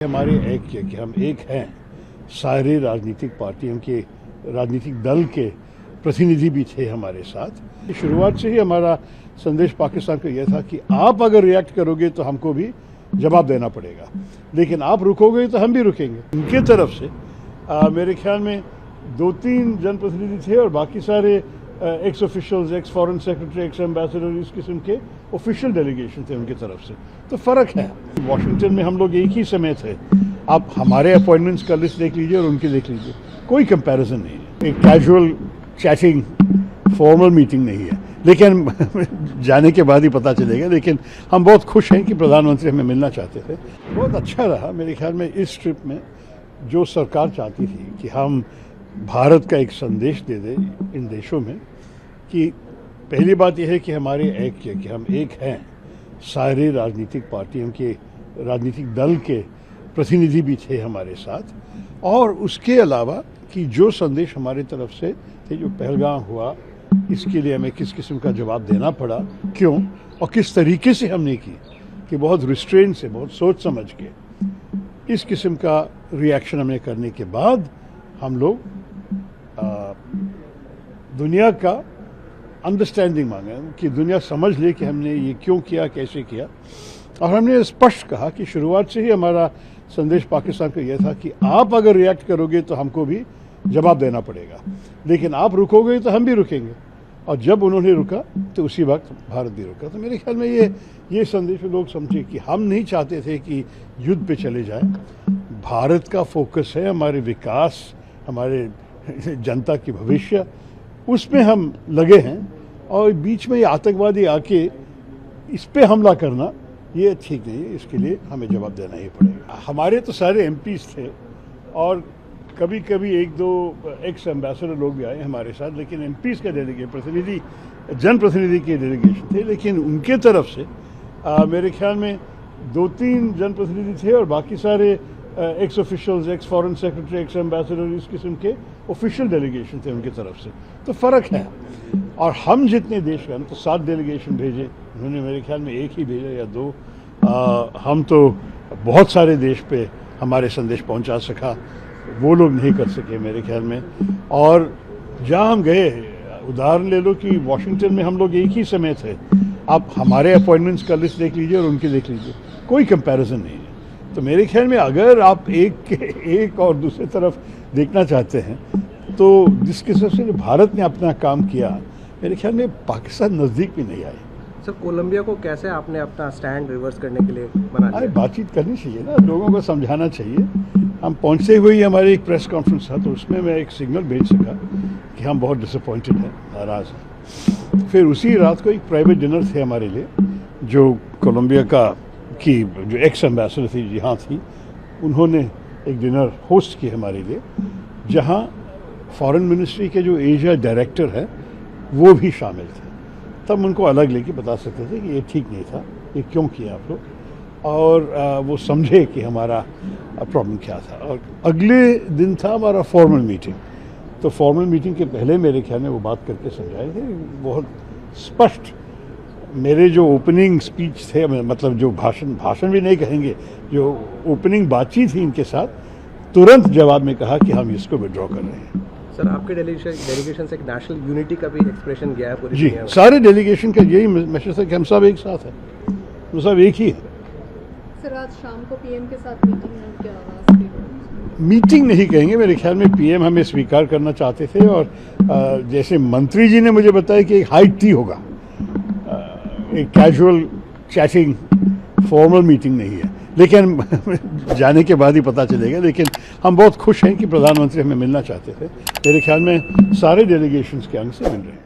हमारे एक है कि हम एक हैं, सारे राजनीतिक पार्टियों के राजनीतिक दल के प्रतिनिधि भी थे हमारे साथ। शुरुआत से ही हमारा संदेश पाकिस्तान को यह था कि आप अगर रिएक्ट करोगे तो हमको भी जवाब देना पड़ेगा, लेकिन आप रुकोगे तो हम भी रुकेंगे। उनके तरफ से मेरे ख्याल में 2-3 जनप्रतिनिधि थे और बाकी सारे x officials, x foreign secretary, x ambassador, इस किस्म के ऑफिशियल डेलीगेशन थे उनकी तरफ से। तो फ़र्क है। वॉशिंगटन में हम लोग एक ही समय थे। आप हमारे अपॉइंटमेंट्स का लिस्ट देख लीजिए और उनकी देख लीजिए, कोई कंपैरिजन नहीं है। एक कैजुअल चैटिंग, फॉर्मल मीटिंग नहीं है, लेकिन जाने के बाद ही पता चलेगा। लेकिन हम बहुत खुश हैं कि प्रधानमंत्री हमें मिलना चाहते थे। बहुत अच्छा रहा मेरे ख्याल में। इस ट्रिप में जो सरकार चाहती थी कि हम भारत का एक संदेश दे दें इन देशों में कि पहली बात यह है कि हमारे एक है कि हम एक हैं, सारे राजनीतिक पार्टियों के राजनीतिक दल के प्रतिनिधि भी थे हमारे साथ। और उसके अलावा कि जो संदेश हमारे तरफ से थे, जो पहलगाम हुआ, इसके लिए हमें किस किस्म का जवाब देना पड़ा, क्यों और किस तरीके से हमने की, कि बहुत रिस्ट्रेन से, बहुत सोच समझ के इस किस्म का रिएक्शन हमें करने के बाद हम लोग दुनिया का अंडरस्टैंडिंग मांगा कि दुनिया समझ ले कि हमने ये क्यों किया, कैसे किया। और हमने स्पष्ट कहा कि शुरुआत से ही हमारा संदेश पाकिस्तान को यह था कि आप अगर रिएक्ट करोगे तो हमको भी जवाब देना पड़ेगा, लेकिन आप रुकोगे तो हम भी रुकेंगे। और जब उन्होंने रुका तो उसी वक्त भारत भी रुका। तो मेरे ख्याल में ये संदेश लोग समझे कि हम नहीं चाहते थे कि युद्ध पे चले जाए। भारत का फोकस है हमारे विकास, हमारे जनता की भविष्य, उसमें हम लगे हैं। और बीच में ये आतंकवादी आके इस पे हमला करना ये ठीक नहीं है। इसके लिए हमें जवाब देना ही पड़ेगा। हमारे तो सारे एमपीज थे और कभी कभी 1-2 एक्स एम्बेसडर लोग भी आए हमारे साथ, लेकिन एमपीज का प्रतिनिधि, जनप्रतिनिधि के डेलीगेशन थे। लेकिन उनके तरफ से मेरे ख्याल में 2-3 जनप्रतिनिधि थे और बाकी सारे x officials, x foreign secretary, x ambassador, इस किस्म के ऑफिशियल डेलीगेशन थे उनकी तरफ से। तो फ़र्क है। और हम जितने देश गए तो 7 डेलीगेशन भेजे, उन्होंने मेरे ख्याल में 1 ही भेजा या 2। हम तो बहुत सारे देश पे हमारे संदेश पहुंचा सका, वो लोग नहीं कर सके मेरे ख्याल में। और जहाँ हम गए, उदाहरण ले लो कि वॉशिंगटन में हम लोग एक ही समय थे। आप हमारे अपॉइंटमेंट्स का लिस्ट देख लीजिए और उनकी देख लीजिए, कोई कंपैरिजन नहीं है। तो मेरे ख्याल में अगर आप एक और दूसरी तरफ देखना चाहते हैं तो जिस किस्म से भारत ने अपना काम किया, मेरे ख्याल में पाकिस्तान नज़दीक भी नहीं आए। सर, कोलंबिया को कैसे आपने अपना स्टैंड रिवर्स करने के लिए बना लिया? अरे बातचीत करनी चाहिए ना, लोगों को समझाना चाहिए। हम पहुंचते हुए ही हमारी एक प्रेस कॉन्फ्रेंस था, तो उसमें मैं एक सिग्नल भेज सका कि हम बहुत डिसअपॉइंटेड हैं, नाराज़ हैं। फिर उसी रात को एक प्राइवेट डिनर थे हमारे लिए, जो कोलंबिया की जो एक्स एम्बेसडर थी यहाँ थी, उन्होंने एक डिनर होस्ट की हमारे लिए, जहाँ फॉरेन मिनिस्ट्री के जो एशिया डायरेक्टर हैं वो भी शामिल थे। तब उनको अलग लेके बता सकते थे कि ये ठीक नहीं था, ये क्यों किया आप लोग, और वो समझे कि हमारा प्रॉब्लम क्या था। और अगले दिन था हमारा फॉर्मल मीटिंग। तो फॉर्मल मीटिंग के पहले मेरे ख्याल में वो बात करके समझाए थे बहुत स्पष्ट। मेरे जो ओपनिंग स्पीच थे, मतलब जो भाषण भी नहीं कहेंगे, जो ओपनिंग बातचीत थी इनके साथ, तुरंत जवाब में कहा कि हम इसको विड्रॉ कर रहे हैं। सर, आपके डेलीगेशन से एक नेशनल यूनिटी का भी एक्सप्रेशन गया है पूरी जी, सारे डेलीगेशन का यही मैसेज है कि हम सब एक साथ हैं, हम सब एक ही है। सर, आज शाम को पीएम के साथ मीटिंग है, क्या मीटिंग नहीं कहेंगे, मेरे ख्याल में पीएम हमें स्वीकार करना चाहते थे। और जैसे मंत्री जी ने मुझे बताया कि एक हाई टी होगा, एक कैजुअल चैटिंग, फॉर्मल मीटिंग नहीं है, लेकिन जाने के बाद ही पता चलेगा। लेकिन हम बहुत खुश हैं कि प्रधानमंत्री हमें मिलना चाहते थे। मेरे ख्याल में सारे डेलीगेशंस के अंग से मिल रहे हैं।